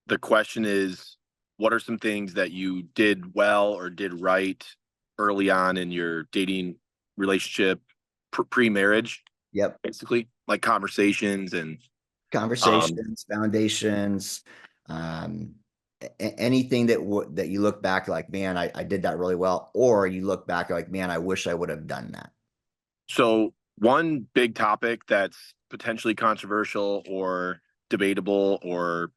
the question is, what are some things that you did well or did right early on in your dating relationship, pre-marriage, Yep. basically, like conversations and um, Conversations, foundations, um, anything that you look back like, man, I did that really well, or you look back like, man, I wish I would have done that. so one big topic that's potentially controversial or debatable, or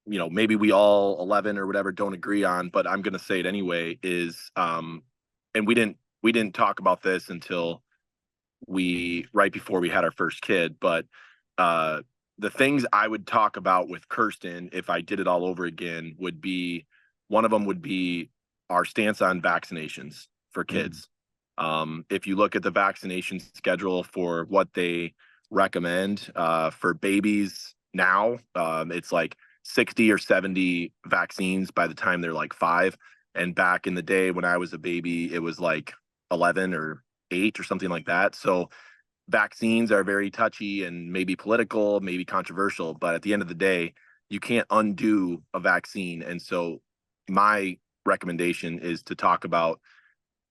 maybe we all 11 or whatever don't agree on, but I'm going to say it anyway, is and we didn't talk about this until we right before we had our first kid, but uh the things I would talk about with Kirsten if I did it all over again would be, one of them would be our stance on vaccinations for Mm. kids. If you look at the vaccination schedule for what they recommend for babies now, it's like 60 or 70 vaccines by the time they're like 5. And back in the day when I was a baby, it was like 11 or 8 or something like that. So vaccines are very touchy and maybe political, maybe controversial, but at the end of the day, you can't undo a vaccine. And so my recommendation is to talk about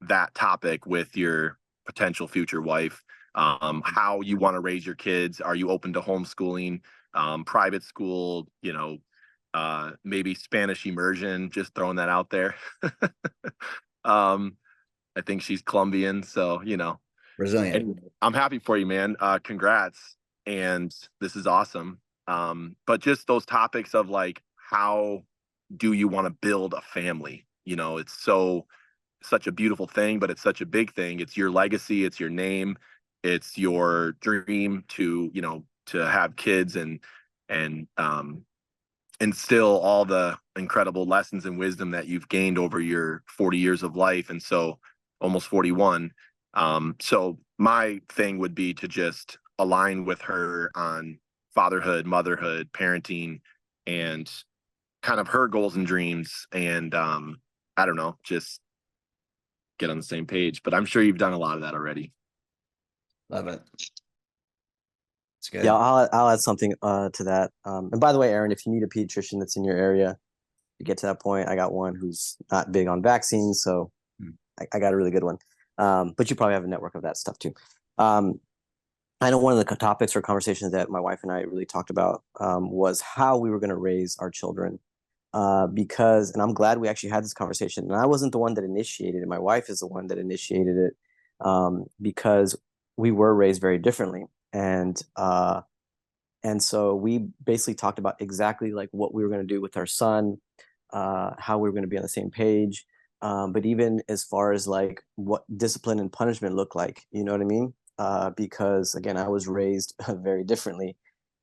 that topic with your potential future wife. How you want to raise your kids. Are you open to homeschooling, private school, maybe Spanish immersion, just throwing that out there. um, I think she's Colombian, so Brazilian. and I'm happy for you, man. Congrats. And this is awesome. But just those topics of like, how do you want to build a family? It's such a beautiful thing, but it's such a big thing. It's your legacy, it's your name, it's your dream to have kids and instill all the incredible lessons and wisdom that you've gained over your 40 years of life. And so almost 41. So my thing would be to just align with her on fatherhood, motherhood, parenting, and kind of her goals and dreams. And I don't know, just get on the same page. But I'm sure you've done a lot of that already. Love it. It's Yeah, good. I'll add something to that. And by the way, Aaron, if you need a pediatrician that's in your area, to get to that point, I got one who's not big on vaccines, so I got a really good one. But you probably have a network of that stuff too. Um, I know one of the topics or conversations that my wife and I really talked about was how we were going to raise our children. Because, and I'm glad we actually had this conversation. And I wasn't the one that initiated it. My wife is the one that initiated it because we were raised very differently. And so we basically talked about exactly like what we were going to do with our son, how we were going to be on the same page. But even as far as like what discipline and punishment look like, you know what I mean? Because again, I was raised very differently,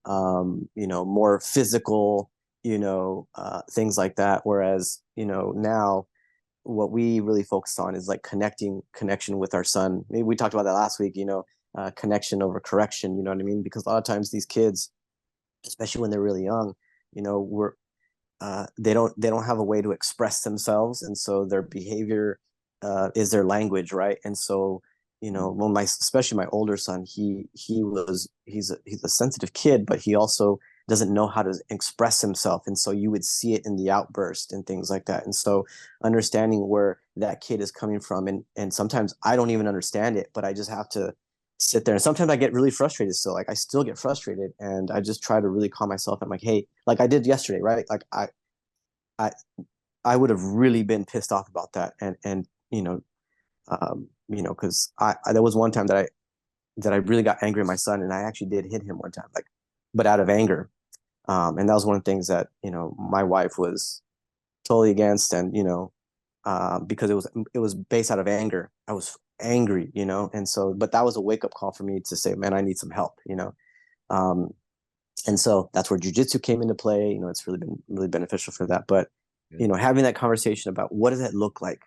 more physical, things like that. Whereas, now what we really focus on is like connection with our son. Maybe we talked about that last week, connection over correction, you know what I mean? Because a lot of times these kids, especially when they're really young, we're they don't have a way to express themselves, and so their behavior is their language, right? And so when especially my older son, he's a sensitive kid, but he also doesn't know how to express himself, and so you would see it in the outburst and things like that. And so understanding where that kid is coming from, and sometimes I don't even understand it, but I just have to sit there. And sometimes I get really frustrated still. Like I still get frustrated, and I just try to really calm myself. I'm like, hey, like I did yesterday, right? Like I I would have really been pissed off about that. And because I there was one time that I really got angry at my son, and I actually did hit him one time, like, but out of anger. And that was one of the things that, my wife was totally against. And, because it was based out of anger. I was angry, and so, but that was a wake up call for me to say, man, I need some help. Um, and so that's where jujitsu came into play. It's really been really beneficial for that. But, having that conversation about what does that look like?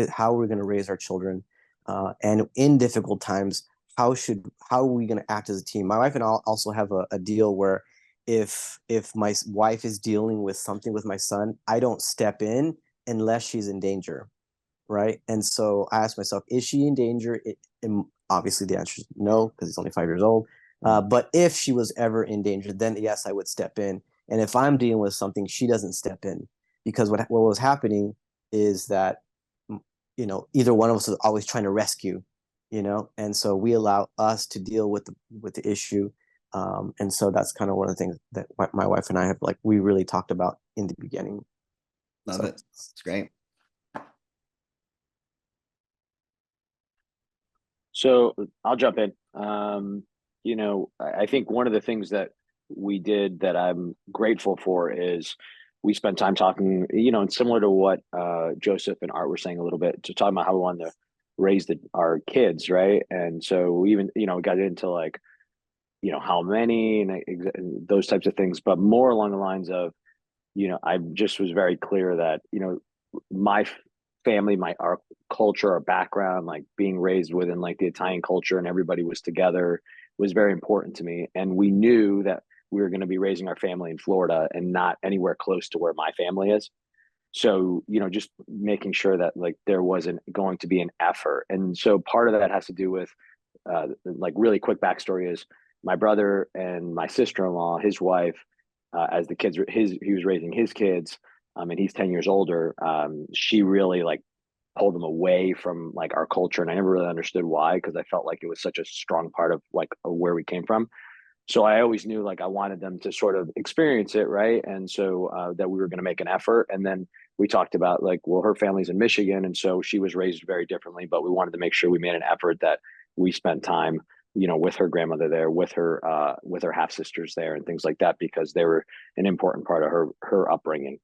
How we're going to raise our children, and in difficult times, how are we going to act as a team? My wife and I also have a deal where if my wife is dealing with something with my son, I don't step in unless she's in danger, right? And so I ask myself, is she in danger? Obviously, the answer is no, because he's only 5 years old. But if she was ever in danger, then yes, I would step in. And if I'm dealing with something, she doesn't step in, because what was happening is that, either one of us is always trying to rescue, and so we allow us to deal with the issue. And so that's kind of one of the things that my wife and I have, like, we really talked about in the beginning. Love it. It's great. So I'll jump in. I think one of the things that we did that I'm grateful for is we spent time talking, and similar to what Joseph and Art were saying a little bit, to talking about how we wanted to raise our kids, right? And so we even, got into like, how many and those types of things, but more along the lines of, I just was very clear that, my family, our culture, our background, like being raised within like the Italian culture and everybody was together, was very important to me. And we knew that we were going to be raising our family in Florida and not anywhere close to where my family is. So, just making sure that like there wasn't going to be an effort. And so part of that has to do with like really quick backstory is my brother and my sister-in-law, his wife, as the kids, he was raising his kids, and he's 10 years older. She really like pulled them away from like our culture, and I never really understood why, because I felt like it was such a strong part of like where we came from. So I always knew like I wanted them to sort of experience it, right? And so that we were going to make an effort. And then we talked about like, well, her family's in Michigan, and so she was raised very differently, but we wanted to make sure we made an effort that we spent time, with her grandmother there, with her half sisters there, and things like that, because they were an important part of her upbringing.